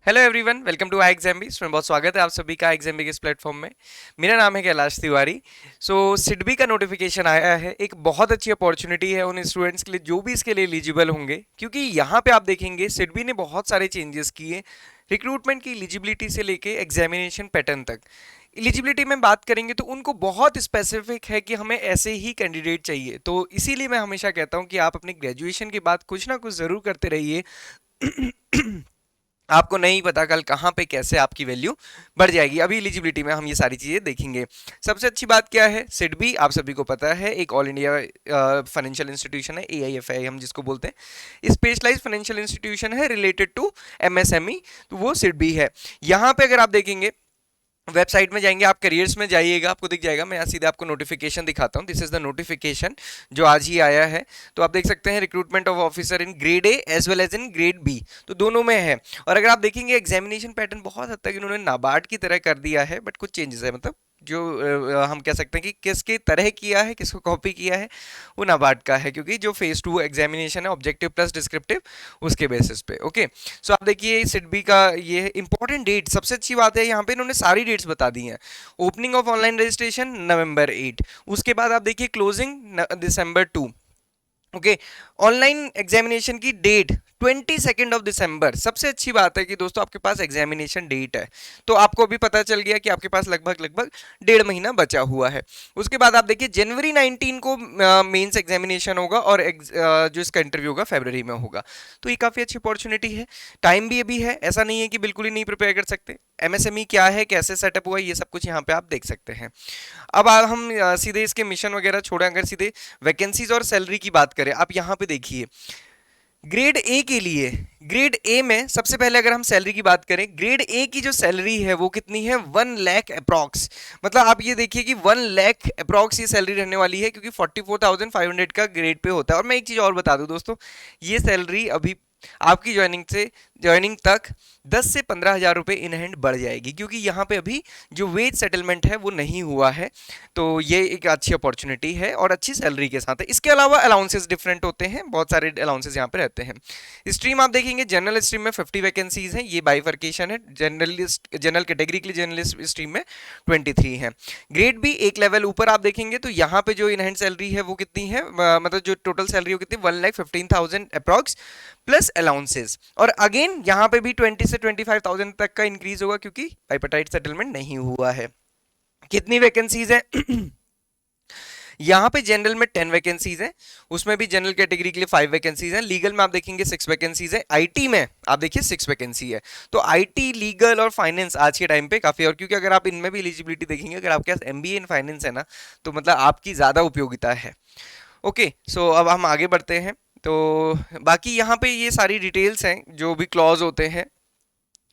Hello everyone, welcome to I exam भी। बहुत स्वागत है आप सभी का एग्जाम भी के इस प्लेटफॉर्म में। मेरा नाम है कैलाश तिवारी। सिडबी का नोटिफिकेशन आया है। एक बहुत अच्छी अपॉर्चुनिटी है उन स्टूडेंट्स के लिए जो भी इसके लिए एलिजिबल होंगे, क्योंकि यहाँ पे आप देखेंगे सिडबी ने बहुत सारे चेंजेस किए रिक्रूटमेंट की एलिजिबिलिटी से लेके एग्जामिनेशन पैटर्न तक। एलिजिबिलिटी में बात करेंगे तो उनको बहुत स्पेसिफिक है कि हमें ऐसे ही कैंडिडेट चाहिए। तो इसीलिए मैं हमेशा कहता हूँ कि आप अपनी ग्रेजुएशन के बाद कुछ ना कुछ ज़रूर करते रहिए। आपको नहीं पता कल कहाँ पे कैसे आपकी वैल्यू बढ़ जाएगी। अभी एलिजिबिलिटी में हम ये सारी चीज़ें देखेंगे। सबसे अच्छी बात क्या है, सिडबी आप सभी को पता है एक ऑल इंडिया फाइनेंशियल इंस्टीट्यूशन है, AIFI हम जिसको बोलते हैं। स्पेशलाइज्ड फाइनेंशियल इंस्टीट्यूशन है रिलेटेड टू MSME, तो वो सिडबी है। यहाँ पे अगर आप देखेंगे वेबसाइट में जाएंगे, आप करियर्स में जाइएगा, आपको दिख जाएगा। मैं यहाँ सीधे आपको नोटिफिकेशन दिखाता हूँ। दिस इज द नोटिफिकेशन जो आज ही आया है। तो आप देख सकते हैं recruitment of officer in grade A as well as in grade B, तो दोनों में है। और अगर आप देखेंगे एग्जामिनेशन पैटर्न बहुत हद तक इन्होंने नाबार्ड की तरह कर दिया है, बट कुछ चेंजेस है। मतलब जो हम कह सकते हैं कि किसके तरह किया है, किसको कॉपी किया है, वो नाबार्ड का है, क्योंकि जो फेज 2 एग्जामिनेशन है ऑब्जेक्टिव प्लस डिस्क्रिप्टिव, उसके बेसिस पे। ओके, सो आप देखिए सिडबी का ये इंपॉर्टेंट डेट। सबसे अच्छी बात है यहाँ पे इन्होंने सारी डेट्स बता दी हैं। Opening of online registration November 8, उसके बाद आप देखिए closing December 2। Okay, online examination की डेट 22 दिसंबर। सबसे अच्छी बात है कि दोस्तों आपके पास एग्जामिनेशन डेट है, तो आपको भी पता चल गया कि आपके पास लगभग लगभग 1.5 महीना बचा हुआ है। उसके बाद आप देखिए जनवरी 19 को मेंस एग्जामिनेशन होगा और जो इसका इंटरव्यू होगा फरवरी में होगा। तो ये काफ़ी अच्छी अपॉर्चुनिटी है। टाइम भी अभी है, ऐसा नहीं है कि बिल्कुल ही नहीं प्रिपेयर कर सकते। MSME क्या है, कैसे सेटअप हुआ है, ये सब कुछ यहाँ पे आप देख सकते हैं। अब हम सीधे इसके मिशन वगैरह छोड़ें, अगर सीधे वैकेंसीज और सैलरी की बात करें, आप यहाँ पे देखिए ग्रेड ए के लिए, ग्रेड ए में सबसे पहले अगर हम सैलरी की बात करें, ग्रेड ए की जो सैलरी है वो कितनी है, 1 लाख अप्रॉक्स। मतलब आप ये देखिए कि 1 लाख अप्रॉक्स ये सैलरी रहने वाली है, क्योंकि 44,500 का ग्रेड पे होता है। और मैं एक चीज़ और बता दूं दोस्तों, ये सैलरी अभी आपकी ज्वाइनिंग तक 10 से 15 हज़ार रुपये इन हैंड बढ़ जाएगी, क्योंकि यहाँ पे अभी जो वेज सेटलमेंट है वो नहीं हुआ है। तो ये एक अच्छी अपॉर्चुनिटी है और अच्छी सैलरी के साथ है। इसके अलावा अलाउंसेस डिफरेंट होते हैं, बहुत सारे अलाउंसेस यहाँ पे रहते हैं। स्ट्रीम आप देखेंगे, जनरल स्ट्रीम में 50 वैकेंसीज हैं, ये बाइफर्केशन है। जर्नलिस्ट जनरल कैटेगरी के लिए जर्नलिस्ट स्ट्रीम में 23 हैं। ग्रेड बी एक लेवल ऊपर आप देखेंगे तो यहाँ पे जो इन हैंड सैलरी है वो कितनी है, मतलब जो टोटल सैलरी वो कितनी, 1,15,000 अप्रॉक्स प्लस अलाउंसेस। और अगेन यहाँ पे भी 20 से 25,000 तक का इंक्रीज होगा, क्योंकि बाइपेटाइट सेटलमेंट नहीं हुआ है। कितनी वैकेंसीज है यहाँ पे जनरल में 10 वैकेंसीज हैं, उसमें भी जनरल कैटेगरी के लिए 5 वैकेंसीज हैं। लीगल में आप देखेंगे 6 वैकेंसीज है। आईटी में आप देखिए 6 वैकेंसी है। तो आईटी, लीगल और फाइनेंस आज के टाइम पे काफी, और क्योंकि अगर आप इनमें भी एलिजिबिलिटी देखेंगे, अगर आपके पास MBA इन फाइनेंस है ना, तो मतलब आपकी ज्यादा उपयोगिता है। ओके, सो अब हम आगे बढ़ते हैं। तो बाकी यहाँ पे ये सारी डिटेल्स हैं, जो भी क्लॉज होते हैं।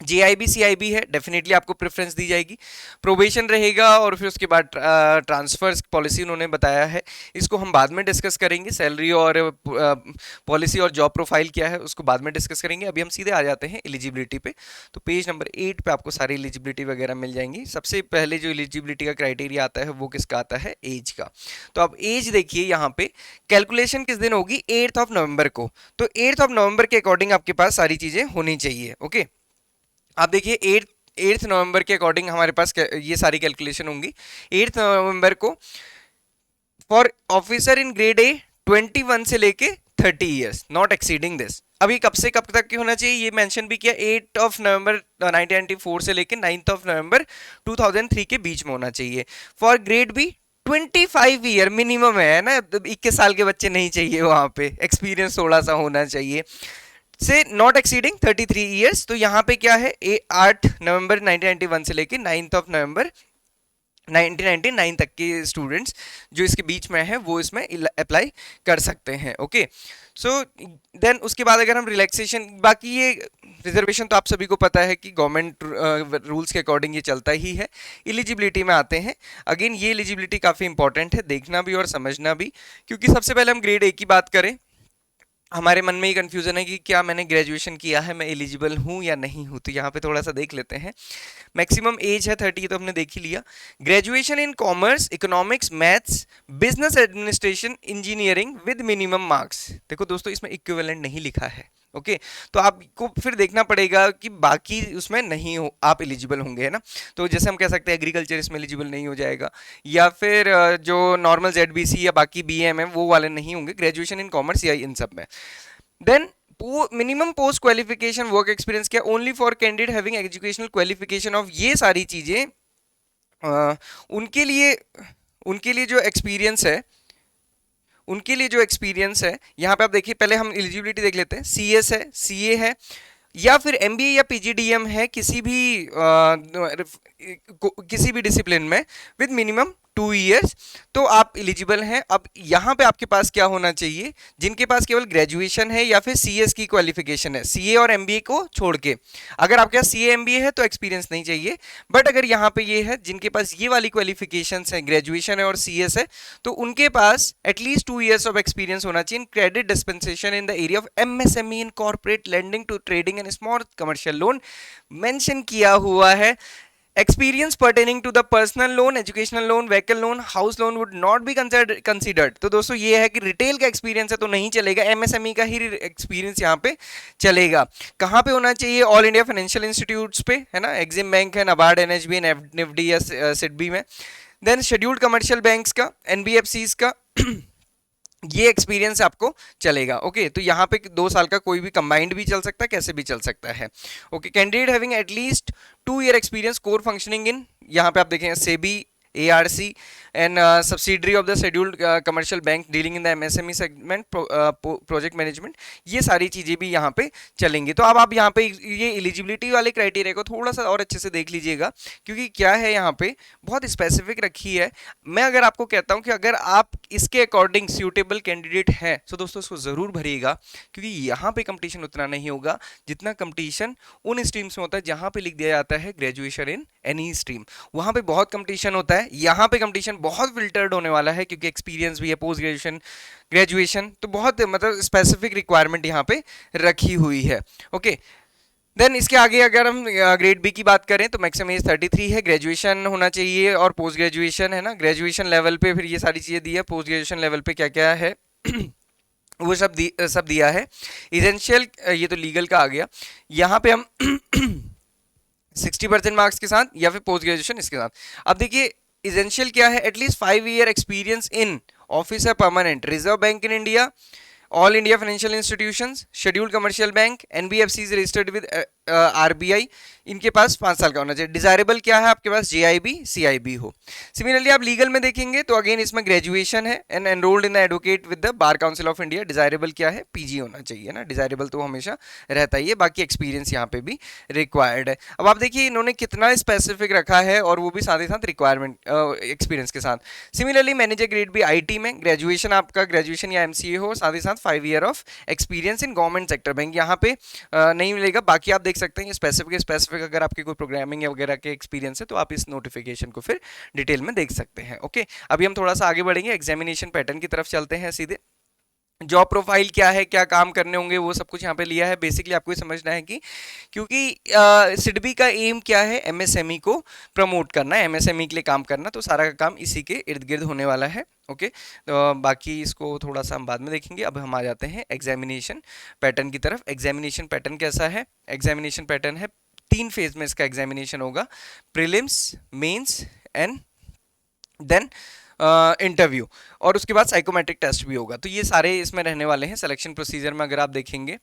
JIB CIB है, डेफिनेटली आपको प्रेफरेंस दी जाएगी। प्रोबेशन रहेगा और फिर उसके बाद ट्रांसफर्स पॉलिसी उन्होंने बताया है, इसको हम बाद में डिस्कस करेंगे। सैलरी और पॉलिसी और जॉब प्रोफाइल क्या है उसको बाद में डिस्कस करेंगे। अभी हम सीधे आ जाते हैं एलिजिबिलिटी पे। तो पेज नंबर 8 पे आपको सारी एलिजिबिलिटी वगैरह मिल जाएंगी। सबसे पहले जो एलिजिबिलिटी का क्राइटेरिया आता है वो किसका आता है, एज का। तो आप एज देखिए, यहाँ पे कैलकुलेशन किस दिन होगी, 8 नवंबर को। तो 8 नवंबर के अकॉर्डिंग आपके पास सारी चीज़ें होनी चाहिए। ओके, आप देखिए 8 नवंबर के अकॉर्डिंग हमारे पास ये सारी कैलकुलेशन होंगी। 8 नवंबर को फॉर ऑफिसर इन ग्रेड ए 21 से लेके 30 ईयर्स, नॉट एक्सीडिंग दिस। अभी कब से कब तक की होना चाहिए ये मेंशन भी किया, 8 नवंबर 1994 से लेके 9 नवंबर 2003 के बीच में होना चाहिए। For grade B 25 year minimum है ना, 21 साल के बच्चे नहीं चाहिए, वहां पे एक्सपीरियंस थोड़ा सा होना चाहिए। से नॉट एक्सीडिंग 33 ईयर्स। तो यहाँ पे क्या है, 8 नवंबर 1991 से लेके 9 नवंबर 1999 तक के स्टूडेंट्स जो इसके बीच में है वो इसमें अप्लाई कर सकते हैं। ओके, सो देन उसके बाद अगर हम रिलैक्सेशन, बाकी ये रिजर्वेशन तो आप सभी को पता है कि गवर्नमेंट रूल्स के अकॉर्डिंग ये चलता ही है। एलिजिबिलिटी में आते हैं। अगेन ये एलिजिबिलिटी काफ़ी इंपॉर्टेंट है, देखना भी और समझना भी, क्योंकि सबसे पहले हम ग्रेड ए की बात करें, हमारे मन में ये कन्फ्यूजन है कि क्या मैंने ग्रेजुएशन किया है, मैं एलिजिबल हूँ या नहीं हूँ। तो यहाँ पे थोड़ा सा देख लेते हैं। मैक्सिमम एज है 30, तो हमने देख ही लिया। Graduation in commerce, economics, maths, business administration, engineering with minimum marks. देखो दोस्तों, इसमें इक्विवेलेंट नहीं लिखा है, ओके। तो आपको फिर देखना पड़ेगा कि बाकी उसमें नहीं हो आप एलिजिबल होंगे, है ना। तो जैसे हम कह सकते हैं एग्रीकल्चर इसमें एलिजिबल नहीं हो जाएगा, या फिर जो नॉर्मल जेडबीसी या बाकी बीएम है वो वाले नहीं होंगे, ग्रेजुएशन इन कॉमर्स या इन सब में। Then minimum post qualification work experience क्या, only for candidate having educational qualification of, ये सारी चीजें अ, उनके लिए उनके लिए जो एक्सपीरियंस है, उनके लिए जो एक्सपीरियंस है यहाँ पे आप देखिए, पहले हम एलिजिबिलिटी देख लेते हैं। सीएस है, सीए है, या फिर एमबीए या पीजीडीएम है किसी भी डिसिप्लिन में विद मिनिमम 2 इयर्स, तो आप एलिजिबल हैं। अब यहाँ पे आपके पास क्या होना चाहिए, जिनके पास केवल ग्रेजुएशन है या फिर सीएस की क्वालिफिकेशन है, सीए और एमबीए को छोड़ के। अगर आपके पास सीए एमबीए है तो एक्सपीरियंस नहीं चाहिए, बट अगर यहाँ पे ये है जिनके पास ये वाली क्वालिफिकेशंस है, ग्रेजुएशन है और सीएस है, तो उनके पास एटलीस्ट 2 इयर्स ऑफ एक्सपीरियंस होना चाहिए in credit dispensation in the area of MSME in corporate lending to trading and small commercial loan. Mention किया हुआ है experience pertaining to the personal loan, educational loan, vehicle loan, house loan would not be considered। तो दोस्तों ये है कि retail का experience है तो नहीं चलेगा, एमएसएमई का ही एक्सपीरियंस यहाँ पे चलेगा। कहाँ पे होना चाहिए, ऑल इंडिया फाइनेंशियल इंस्टीट्यूट्स पे, है ना, एग्जिम बैंक है, नाबार्ड, एनएचबी, निफ्टी या सिडबी में। देन शेड्यूल्ड कमर्शियल बैंक्स का, एनबीएफसीज का ये एक्सपीरियंस आपको चलेगा। ओके, तो यहाँ पे 2 साल का कोई भी कंबाइंड भी चल सकता है, कैसे भी चल सकता है। Okay, candidate having at least 2 year experience core functioning इन, यहाँ पे आप देखें SEBI, ARC and subsidiary of the scheduled commercial bank dealing in the MSME segment, project management, ये सारी चीजें भी यहाँ पे चलेंगी। तो अब आप यहाँ पे ये एलिजिबिलिटी वाले क्राइटेरिया को थोड़ा सा और अच्छे से देख लीजिएगा, क्योंकि क्या है यहाँ पे बहुत स्पेसिफिक रखी है। मैं अगर आपको कहता हूँ कि अगर आप इसके अकॉर्डिंग सूटेबल कैंडिडेट हैं तो दोस्तों इसको जरूर भरिएगा, क्योंकि यहाँ पे कंपटीशन उतना नहीं होगा जितना कंपटीशन उन स्ट्रीम्स में होता है जहाँ पे लिख दिया जाता है ग्रेजुएशन इन एनी स्ट्रीम, वहाँ पे बहुत कंपटीशन होता है। यहाँ पे कंपटीशन बहुत फिल्टर्ड होने वाला है, क्योंकि एक्सपीरियंस भी है, पोस्ट ग्रेजुएशन, ग्रेजुएशन, तो बहुत मतलब स्पेसिफिक रिक्वायरमेंट यहाँ पे रखी हुई है। ओके, देन इसके आगे अगर हम ग्रेड बी की बात करें तो मैक्सिमम एज 33 है, ग्रेजुएशन होना चाहिए और पोस्ट ग्रेजुएशन, है ना। ग्रेजुएशन लेवल पे फिर ये सारी चीज़ें दी है, पोस्ट ग्रेजुएशन लेवल पे क्या क्या है वो सब दिया है। इसेंशियल, ये तो लीगल का आ गया, यहाँ पे हम 60% मार्क्स के साथ या फिर पोस्ट ग्रेजुएशन इसके साथ। अब देखिए इसेंशियल क्या है, at least 5 year experience in office है permanent, Reserve Bank in India, all India financial institutions, scheduled commercial bank, NBFC registered with RBI, इनके पास 5 साल का होना चाहिए। डिजायरेबल क्या है, आपके पास जेआईबी सीआईबी हो। सिमिलरली आप लीगल में देखेंगे तो अगेन इसमें ग्रेजुएशन है and enrolled in the advocate with the bar council of India. Desirable क्या है, पीजी होना चाहिए ना, डिजायरेबल तो हमेशा रहता ही है, बाकी एक्सपीरियंस यहाँ पे भी रिक्वायर्ड है। अब आप देखिए इन्होंने कितना स्पेसिफिक रखा है, और वो भी साथ ही साथ रिक्वायरमेंट एक्सपीरियंस के साथ। सिमिलरली मैनेजर ग्रेड भी आईटी में, ग्रेजुएशन आपका ग्रेजुएशन या एमसीए हो, साथ ही साथ 5 year of experience in government sector bank, यहाँ पे नहीं मिलेगा। बाकी आप देख सकते हैं स्पेसिफिक अगर आपकी कोई प्रोग्रामिंग या वगैरह के एक्सपीरियंस है तो आप इस नोटिफिकेशन को फिर डिटेल में देख सकते हैं। ओके, अभी हम थोड़ा सा आगे बढ़ेंगे, एग्जामिनेशन पैटर्न की तरफ चलते हैं सीधे। जॉब प्रोफाइल क्या है, क्या काम करने होंगे, वो सब कुछ यहाँ पे लिया है। बेसिकली आपको ये समझना है कि क्योंकि सिडबी का एम क्या है, एमएसएमई को प्रमोट करना है, एमएसएमई के लिए काम करना, तो सारा का काम इसी के इर्द गिर्द होने वाला है। ओके, तो बाकी इसको थोड़ा सा हम बाद में देखेंगे। अब हम आ जाते हैं एग्जामिनेशन पैटर्न की तरफ। एग्जामिनेशन पैटर्न कैसा है, एग्जामिनेशन पैटर्न है 3 फेज में इसका एग्जामिनेशन होगा, prelims, mains and then interview, और उसके बाद साइकोमेट्रिक टेस्ट भी होगा। तो ये सारे इसमें रहने वाले हैं। सिलेक्शन प्रोसीजर में अगर आप देखेंगे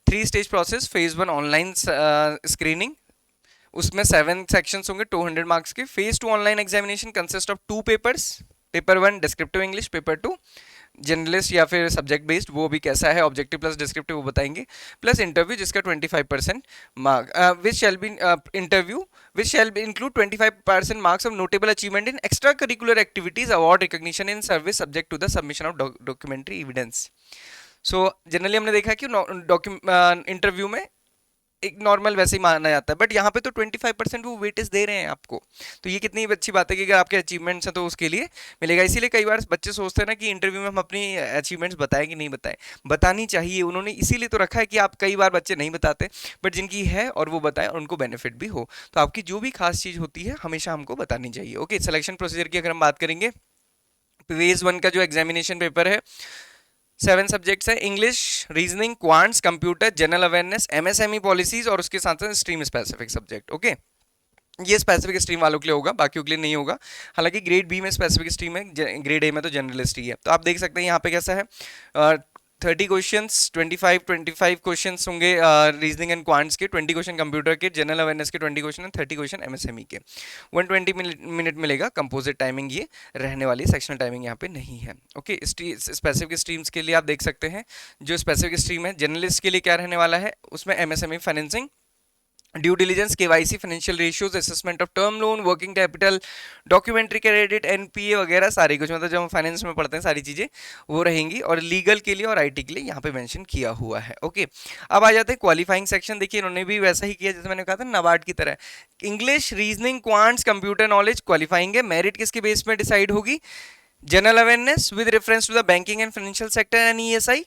3 stage process, phase 1 online screening, उसमें 7 सेक्शंस होंगे 200 मार्क्स के। Phase 2 online examination consist of 2 papers, paper 1 descriptive English, paper 2 generalist या फिर सब्जेक्ट बेस्ड, वो भी कैसा है, ऑब्जेक्टिव प्लस डिस्क्रिप्टिव वो बताएंगे, प्लस इंटरव्यू जिसका 25% mark, which shall be interview which shall be include 25% marks of notable achievement in extra curricular activities, award, recognition in service, subject to the submission of documentary evidence. So generally हमने देखा कि interview में एक normal वैसे ही माना जाता है, but यहाँ पे तो 25% वो वेटेज दे रहे हैं आपको। तो ये कितनी अच्छी बात है कि अगर आपके अचीवमेंट्स हैं तो उसके लिए मिलेगा। इसीलिए कई बार बच्चे सोचते हैं ना कि इंटरव्यू में हम अपनी अचीवमेंट्स बताएं कि नहीं बताएं, बतानी चाहिए। उन्होंने इसीलिए तो रखा है कि आप, कई बार बच्चे नहीं बताते, बट जिनकी है और वो बताएं और उनको बेनिफिट भी हो, तो आपकी जो भी खास चीज़ होती है हमेशा हमको बतानी चाहिए। ओके, सिलेक्शन प्रोसीजर की अगर हम बात करेंगे, फेज 1 का जो एग्जामिनेशन पेपर है 7 सब्जेक्ट्स है, English, reasoning, quants, computer, general awareness, MSME policies और उसके साथ साथ स्ट्रीम स्पेसिफिक सब्जेक्ट। ओके, ये स्पेसिफिक स्ट्रीम वालों के लिए होगा, बाकियों के लिए नहीं होगा। हालांकि ग्रेड बी में स्पेसिफिक स्ट्रीम है, ग्रेड ए में तो जनरलिस्ट ही है। तो आप देख सकते हैं यहाँ पे कैसा है, 30 क्वेश्चंस, 25 क्वेश्चंस होंगे रीजनिंग एंड क्वांट्स के, 20 क्वेश्चन कंप्यूटर के, जनरल अवेयरनेस के 20 क्वेश्चन एंड 30 क्वेश्चन एमएसएमई के। 120 मिनट मिलेगा। कंपोजिट टाइमिंग ये रहने वाली, सेक्शनल टाइमिंग यहाँ पे नहीं है। ओके, स्पेसिफिक स्ट्रीम्स के लिए आप देख सकते हैं, जो स्पेसिफिक स्ट्रीम है जर्नलिस्ट के लिए क्या रहने वाला है, उसमें MSME financing, due diligence, KYC, financial ratios, assessment of term loan, working capital, documentary credit, NPA वगैरह सारी कुछ, मतलब जब हम फाइनेंस में पढ़ते हैं सारी चीजें वो रहेंगी। और लीगल के लिए और आईटी के लिए यहाँ पे मेंशन किया हुआ है। ओके, अब आ जाते हैं क्वालिफाइंग सेक्शन। देखिए इन्होंने भी वैसा ही किया जैसे मैंने कहा था नाबार्ड की तरह। English, reasoning, quants, computer knowledge qualifying है। मेरिट किसके बेस में डिसाइड होगी, general awareness with reference to the banking and financial sector and ESI,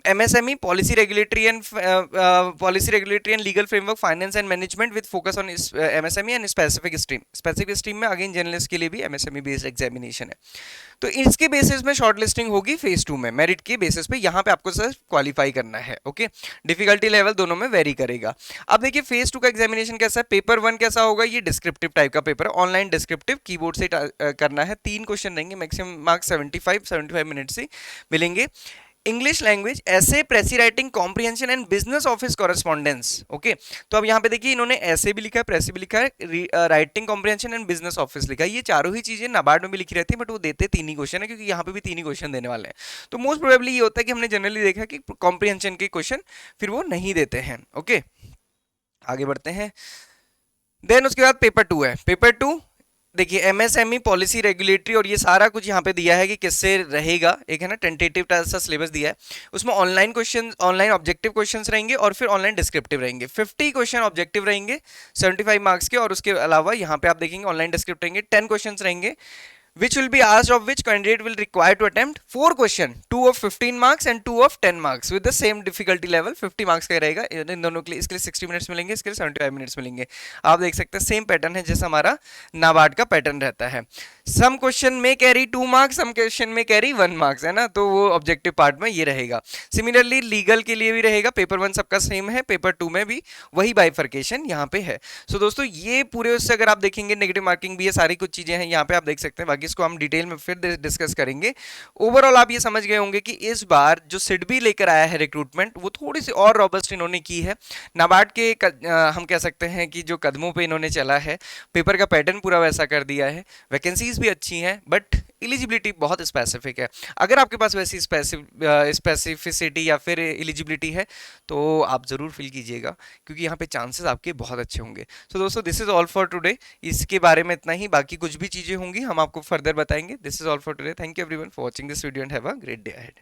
MSME, policy regulatory and legal framework, finance and management with focus on MSME and specific stream। specific stream में again journalist के लिए भी MSME based examination है। तो इसके basis में short listing होगी phase 2 में, मेरिट के बेसिस पे यहाँ पे आपको सिर्फ क्वालिफाई करना है। ओके, डिफिकल्टी लेवल दोनों में वेरी करेगा। अब देखिए फेज 2 का एग्जामिनेशन कैसा है, पेपर 1 कैसा होगा, ये डिस्क्रिप्टिव टाइप का पेपर है, ऑनलाइन डिस्क्रिप्टिव, कीबोर्ड से करना है। 3 क्वेश्चन रहेंगे, मैक्सिमम मार्क्स 75 मिनट से मिलेंगे। इंग्लिश लैंग्वेज, ऐसे, प्रेसी writing, comprehension and business office correspondence. Okay, तो अब यहाँ पे देखिए इन्होंने ऐसे भी लिखा है, प्रेसी भी लिखा है, writing, comprehension and business office लिखा है। ये चारों ही चीजें नाबार्ड में भी लिखी रहती है, बट वो देते 3 ही क्वेश्चन है, क्योंकि यहाँ पे भी 3 ही क्वेश्चन देने वाले हैं। तो मोस्ट प्रोबेबली ये होता है कि हमने जनरली देखा कि कॉम्प्रिहेंशन के क्वेश्चन फिर वो नहीं देते हैं। ओके, आगे बढ़ते हैं। देन उसके बाद पेपर 2 है। पेपर 2 देखिए एमएसएमई, पॉलिसी, रेगुलेटरी और ये सारा कुछ यहाँ पे दिया है कि किससे रहेगा। एक है ना टेंटेटिव सा सिलेबस दिया है, उसमें online question, online objective questions रहेंगे और फिर ऑनलाइन डिस्क्रिप्टिव रहेंगे। 50 क्वेश्चन ऑब्जेक्टिव रहेंगे 75 मार्क्स के, और उसके अलावा यहाँ पे आप देखेंगे ऑनलाइन डिस्क्रिप्टिव रहेंगे 10 क्वेश्चन रहेंगे, which will be asked, of which candidate will require to attempt 4 question, 2 of 15 marks and 2 of 10 marks with the same difficulty level। 50 marks का रहेगा इन दोनों के लिए। इसके लिए 60 मिनट्स मिलेंगे, इसके लिए 75 मिनट्स मिलेंगे। आप देख सकते हैं सेम पैटर्न है जैसा हमारा नाबार्ड का पैटर्न रहता है। सम क्वेश्चन में कैरी 2 मार्क्स, सम क्वेश्चन में कैरी 1 मार्क्स, है ना, तो वो ऑब्जेक्टिव पार्ट में ये रहेगा। सिमिलरली लीगल के लिए भी रहेगा, पेपर 1 सबका सेम है, पेपर 2 में भी वही बाइफर्केशन यहाँ पे है। सो दोस्तों ये पूरे उससे अगर आप देखेंगे नेगेटिव मार्किंग भी है, सारी कुछ चीजें हैं यहाँ पे आप देख सकते हैं। बाकी इसको हम डिटेल में फिर डिस्कस करेंगे। ओवरऑल आप ये समझ गए होंगे कि इस बार जो सिडबी लेकर आया है रिक्रूटमेंट, वो थोड़ी सी और रॉबस्ट इन्होंने की है। नाबार्ड के हम कह सकते हैं कि जो कदमों पे इन्होंने चला है, पेपर का पैटर्न पूरा वैसा कर दिया है। वैकेंसीज भी अच्छी हैं, बट एलिजिबिलिटी बहुत स्पेसिफिक है। अगर आपके पास वैसी स्पेसिफिसिटी या फिर एलिजिबिलिटी है तो आप ज़रूर फिल कीजिएगा, क्योंकि यहाँ पे चांसेस आपके बहुत अच्छे होंगे। सो दोस्तों this is all for today. इसके बारे में इतना ही, बाकी कुछ भी चीज़ें होंगी हम आपको फर्दर बताएंगे। This is all for today. Thank you everyone for watching this video and have a great day ahead.